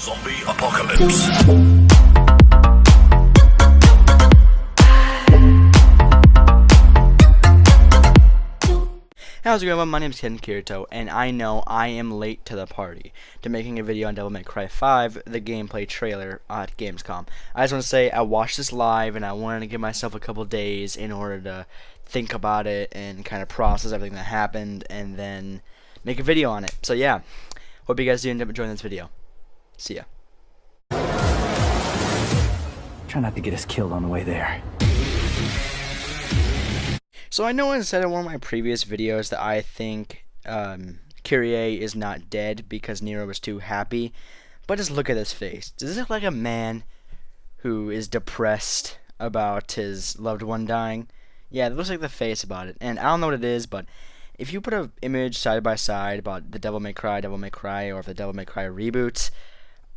Zombie apocalypse. How's it going? My name is Ken Kirito, and I know I am late to the party to making a video on Devil May Cry 5, the gameplay trailer at Gamescom. I just want to say I watched this live, and I wanted to give myself a couple days in order to think about it and kind of process everything that happened, and then make a video on it. So yeah, hope you guys do end up enjoying this video. See ya. Try not to get us killed on the way there. So I know I said in one of my previous videos that I think Kyrie is not dead because Nero was too happy, but just look at his face. Does this look like a man who is depressed about his loved one dying? Yeah, it looks like the face about it, and I don't know what it is, but if you put an image side by side about the Devil May Cry, or the Devil May Cry reboots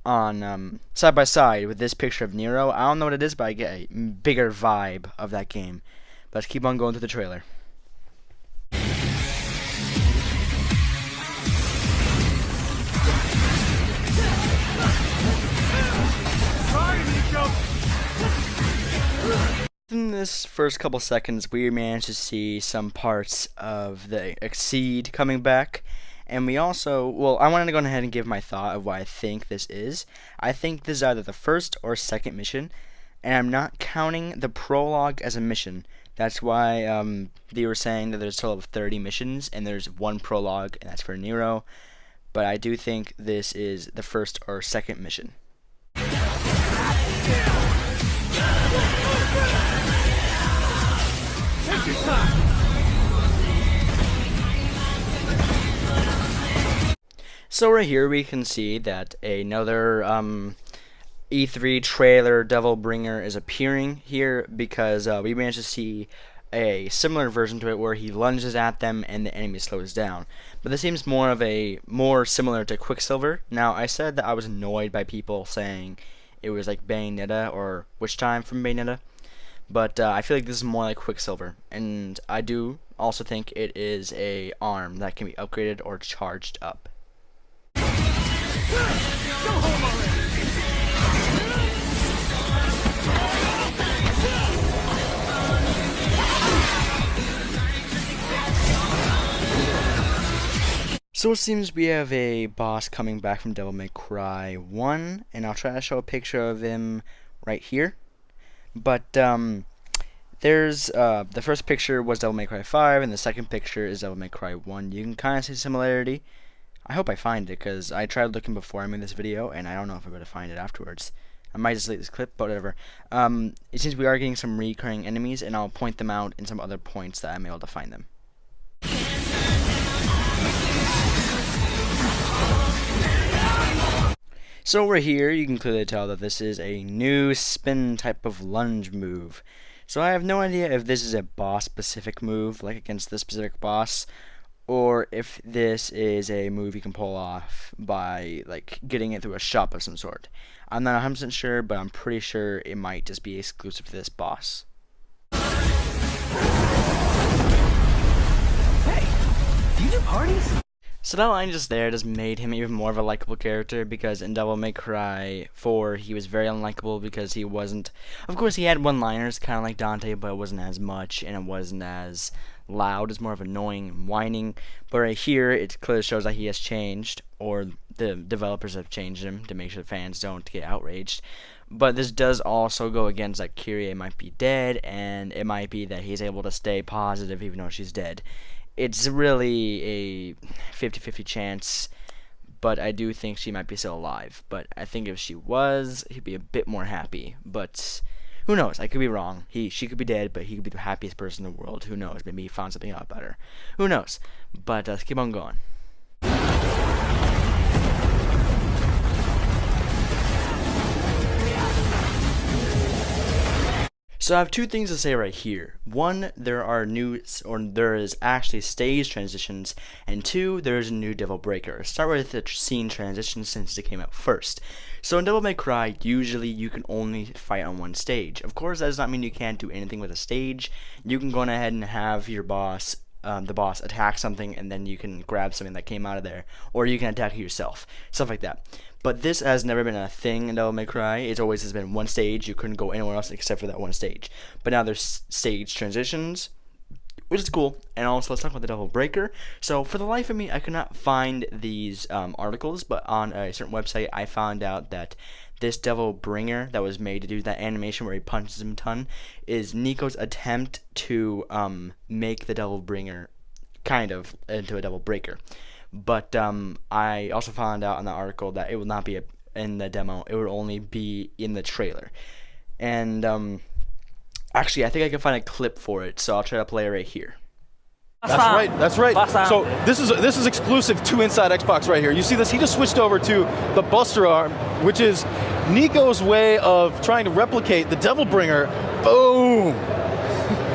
on side by side with this picture of Nero, I don't know what it is, but I get a bigger vibe of that game. Let's keep on going through the trailer. In this first couple seconds, we managed to see some parts of the Exceed coming back. And we also, well, I wanted to go ahead and give my thought of what I think this is. I think this is either the first or second mission, and I'm not counting the prologue as a mission. That's why they were saying that there's a total of 30 missions, and there's one prologue, and that's for Nero. But I do think this is the first or second mission. So right here we can see that another E3 trailer Devil Bringer is appearing here because we managed to see a similar version to it where he lunges at them and the enemy slows down. But this seems more similar to Quicksilver. Now I said that I was annoyed by people saying it was like Bayonetta or Witch Time from Bayonetta, but I feel like this is more like Quicksilver, and I do also think it is a arm that can be upgraded or charged up. So it seems we have a boss coming back from Devil May Cry 1, and I'll try to show a picture of him right here. But there's the first picture was Devil May Cry 5, and the second picture is Devil May Cry 1. You can kind of see similarity. I hope I find it, because I tried looking before I made this video, and I don't know if I'm going to find it afterwards. I might just delete this clip, but whatever. It seems we are getting some recurring enemies, and I'll point them out in some other points that I'm able to find them. So over here, you can clearly tell that this is a new spin type of lunge move. So I have no idea if this is a boss-specific move, like against this specific boss, or if this is a move you can pull off by like getting it through a shop of some sort. I'm not 100% sure, but I'm pretty sure it might just be exclusive to this boss. Hey, do you do parties? So that line just there just made him even more of a likable character, because in Devil May Cry 4 he was very unlikable because he wasn't, of course he had one-liners kind of like Dante, but it wasn't as much and it wasn't as loud. It's more of annoying and whining. But right here it clearly shows that he has changed, or the developers have changed him to make sure the fans don't get outraged. But this does also go against that Kyrie might be dead, and it might be that he's able to stay positive even though she's dead. It's really a 50-50 chance, but I do think she might be still alive. But I think if she was, he'd be a bit more happy. But who knows? I could be wrong. She could be dead, but he could be the happiest person in the world. Who knows? Maybe he found something out better. Who knows? But let's keep on going. So I have two things to say right here. One, there is actually stage transitions, and two, there is a new Devil Breaker. Let's start with the scene transition since it came out first. So in Devil May Cry, usually you can only fight on one stage. Of course, that does not mean you can't do anything with a stage. You can go ahead and have your boss the boss attack something, and then you can grab something that came out of there, or you can attack it yourself, stuff like that. But this has never been a thing in Devil May Cry. It always has been one stage. You couldn't go anywhere else except for that one stage. But now there's stage transitions, which is cool. And also, let's talk about the Devil Breaker. So for the life of me, I could not find these articles, but on a certain website, I found out that this Devil Bringer that was made to do that animation where he punches him a ton is Nico's attempt to make the Devil Bringer kind of into a Devil Breaker. But I also found out in the article that it will not be in the demo. It will only be in the trailer. And actually, I think I can find a clip for it, so I'll try to play it right here. That's right. So this is exclusive to Inside Xbox right here. You see this? He just switched over to the Buster Arm, which is Nico's way of trying to replicate the Devil Bringer. Boom!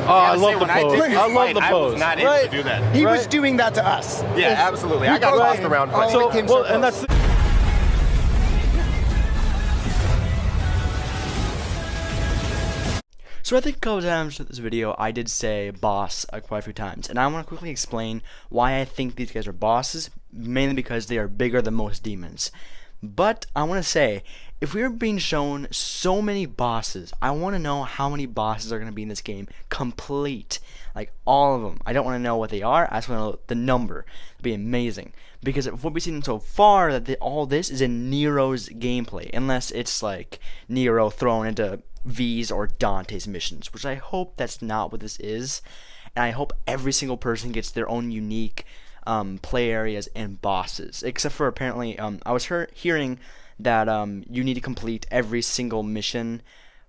Oh, I love the pose. I love the pose. I was not able to do that. He was doing that to us. Yeah, absolutely. I got lost around. So, well, and that's. So I think a couple times with this video, I did say boss quite a few times, and I want to quickly explain why I think these guys are bosses, mainly because they are bigger than most demons. But I want to say, if we are being shown so many bosses, I want to know how many bosses are going to be in this game complete. Like, all of them. I don't want to know what they are, I just want to know the number. It'd be amazing. Because of what we've seen so far, that all this is in Nero's gameplay, unless it's like Nero thrown into V's or Dante's missions, which I hope that's not what this is. And I hope every single person gets their own unique play areas and bosses, except for apparently I was hearing that you need to complete every single mission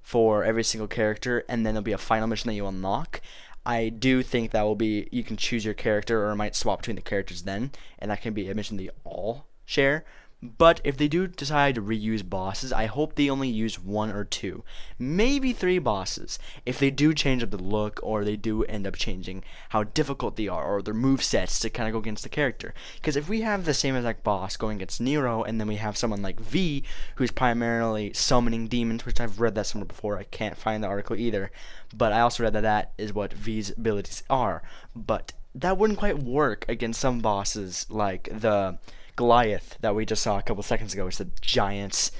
for every single character, and then there'll be a final mission that you unlock. I do think that will be, you can choose your character, or it might swap between the characters then, and that can be a mission they all share. But if they do decide to reuse bosses, I hope they only use 1 or 2, maybe 3 bosses. If they do change up the look, or they do end up changing how difficult they are, or their movesets to kind of go against the character. Because if we have the same exact boss going against Nero, and then we have someone like V, who's primarily summoning demons, which I've read that somewhere before, I can't find the article either, but I also read that that is what V's abilities are. But that wouldn't quite work against some bosses like the Goliath that we just saw a couple seconds ago. It's the giant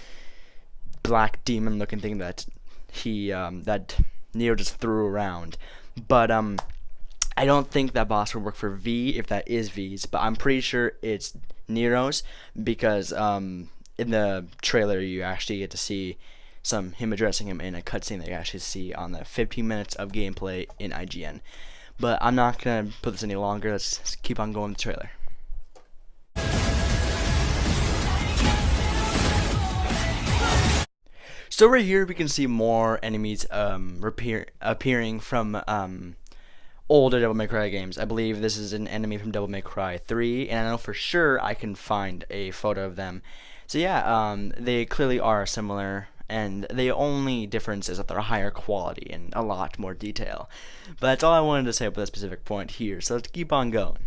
black demon looking thing that that Neo just threw around. But I don't think that boss would work for V if that is V's, but I'm pretty sure it's Nero's, because in the trailer you actually get to see him addressing him in a cutscene that you actually see on the 15 minutes of gameplay in IGN. But I'm not gonna put this any longer. Let's keep on going with the trailer. So right here we can see more enemies appearing from older Devil May Cry games. I believe this is an enemy from Devil May Cry 3, and I know for sure I can find a photo of them. So yeah, they clearly are similar, and the only difference is that they're higher quality and a lot more detail. But that's all I wanted to say about that specific point here, so let's keep on going.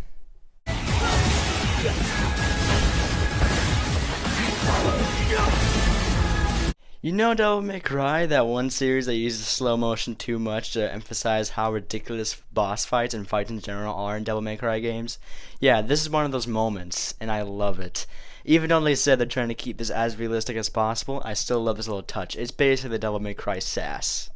You know Devil May Cry, that one series that uses slow motion too much to emphasize how ridiculous boss fights and fights in general are in Devil May Cry games? Yeah, this is one of those moments, and I love it. Even though they said they're trying to keep this as realistic as possible, I still love this little touch. It's basically the Devil May Cry sass.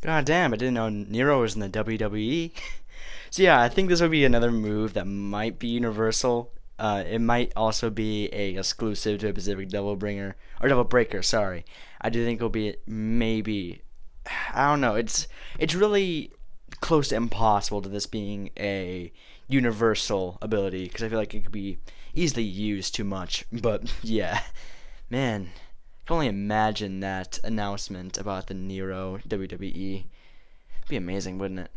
God damn, I didn't know Nero was in the WWE. So yeah, I think this would be another move that might be universal. It might also be a exclusive to a specific Devil Breaker. Sorry, I do think it'll be maybe. I don't know. It's really close to impossible to this being a universal ability, because I feel like it could be easily used too much. But yeah, man, I can only imagine that announcement about the Nero WWE. It'd be amazing, wouldn't it?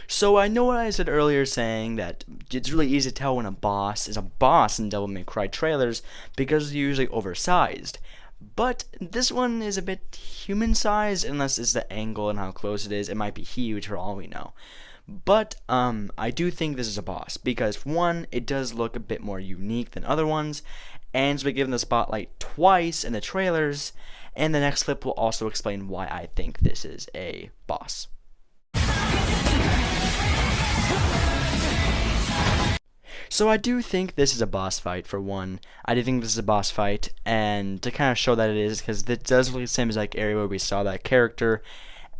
So I know what I said earlier, saying that it's really easy to tell when a boss is a boss in Devil May Cry trailers because they're usually oversized. But this one is a bit human-sized, unless it's the angle and how close it is. It might be huge for all we know. But I do think this is a boss because, one, it does look a bit more unique than other ones, and it's been given the spotlight twice in the trailers, and the next clip will also explain why I think this is a boss. So I do think this is a boss fight, for one. I do think this is a boss fight, and to kind of show that it is, because it does look the same as like area where we saw that character,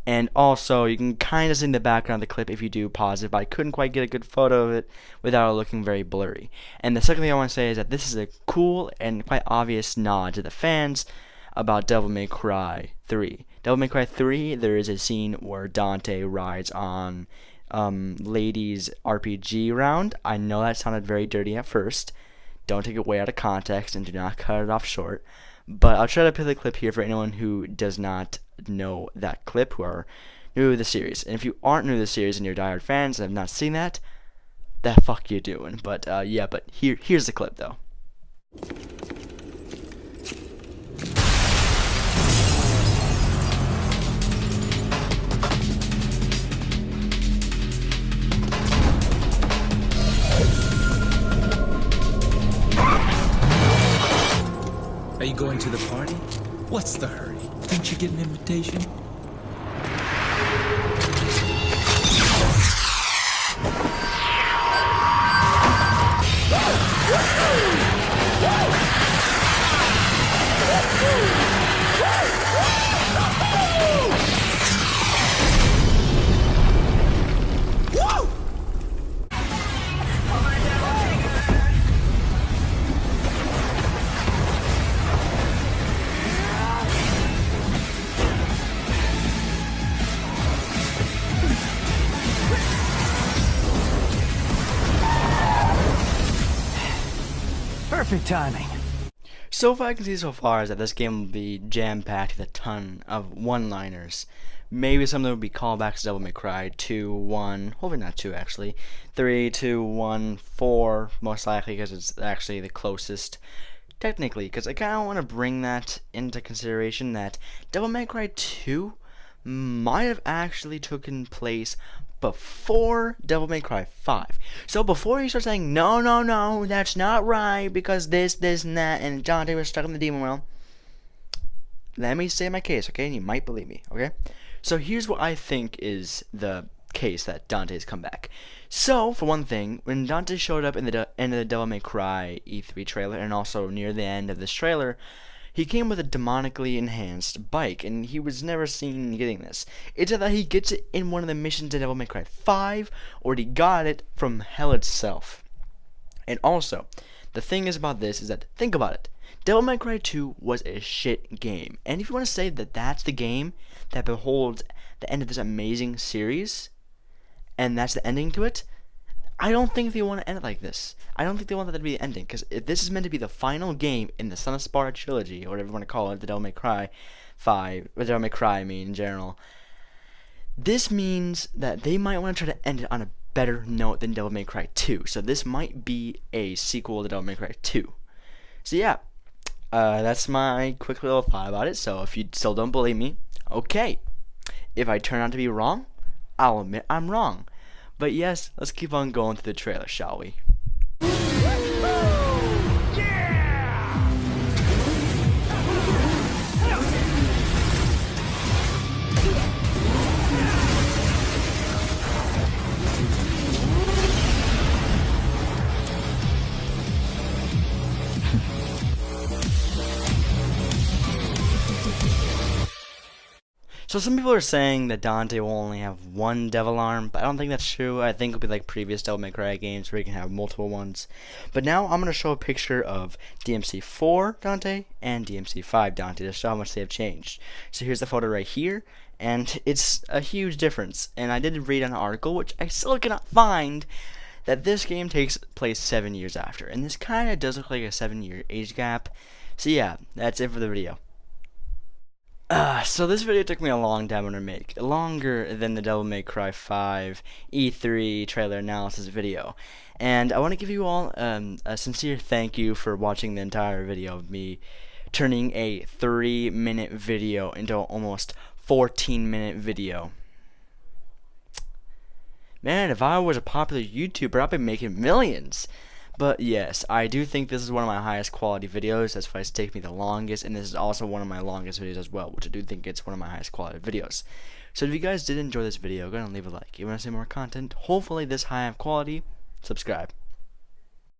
and also you can kind of see in the background of the clip if you do pause it, but I couldn't quite get a good photo of it without it looking very blurry. And the second thing I want to say is that this is a cool and quite obvious nod to the fans about Devil May Cry 3. Devil May Cry 3, there is a scene where Dante rides on Lady's RPG round. I know that sounded very dirty at first. Don't take it way out of context and do not cut it off short. But I'll try to put the clip here for anyone who does not know that clip, who are new to the series. And if you aren't new to the series and you're diehard fans and have not seen that, the fuck you doing? But yeah, but here's the clip though. Are you going to the party? What's the hurry? Didn't you get an invitation? Perfect timing. So far I can see so far is that this game will be jam-packed with a ton of one-liners. Maybe some of them will be callbacks to Devil May Cry 2, 1, hopefully not 2 actually, 3, 2, 1, 4, most likely because it's actually the closest. Technically, because I kind of want to bring that into consideration that Devil May Cry 2 might have actually taken place before Devil May Cry 5. So before you start saying, no, that's not right, because this, and that, and Dante was stuck in the demon world, let me say my case, okay? And you might believe me, okay? So here's what I think is the case that Dante's come back. So, for one thing, when Dante showed up in the end of the Devil May Cry E3 trailer, and also near the end of this trailer, he came with a demonically enhanced bike, and he was never seen getting this. It's either he gets it in one of the missions in Devil May Cry 5, or he got it from hell itself. And also, the thing is about this is that, think about it, Devil May Cry 2 was a shit game. And if you want to say that that's the game that beholds the end of this amazing series, and that's the ending to it, I don't think they want to end it like this. I don't think they want that to be the ending, because if this is meant to be the final game in the Son of Sparta trilogy, or whatever you want to call it, the Devil May Cry 5, or Devil May Cry, in general, this means that they might want to try to end it on a better note than Devil May Cry 2. So this might be a sequel to Devil May Cry 2. So yeah, that's my quick little thought about it. So if you still don't believe me, okay. If I turn out to be wrong, I'll admit I'm wrong. But yes, let's keep on going through the trailer, shall we? So some people are saying that Dante will only have one devil arm, but I don't think that's true. I think it'll be like previous Devil May Cry games where you can have multiple ones. But now I'm going to show a picture of DMC4 Dante and DMC5 Dante to show how much they have changed. So here's the photo right here, and it's a huge difference. And I did read an article, which I still cannot find, that this game takes place 7 years after. And this kind of does look like a 7-year age gap. So yeah, that's it for the video. So this video took me a long time to make, longer than the Devil May Cry 5 E3 trailer analysis video, and I want to give you all a sincere thank you for watching the entire video of me turning a 3-minute video into an almost 14-minute video. Man, if I was a popular YouTuber, I'd be making millions. But yes, I do think this is one of my highest quality videos. That's why it's taken me the longest, and this is also one of my longest videos as well, which I do think it's one of my highest quality videos. So if you guys did enjoy this video, go ahead and leave a like. If you want to see more content, hopefully this high of quality, subscribe.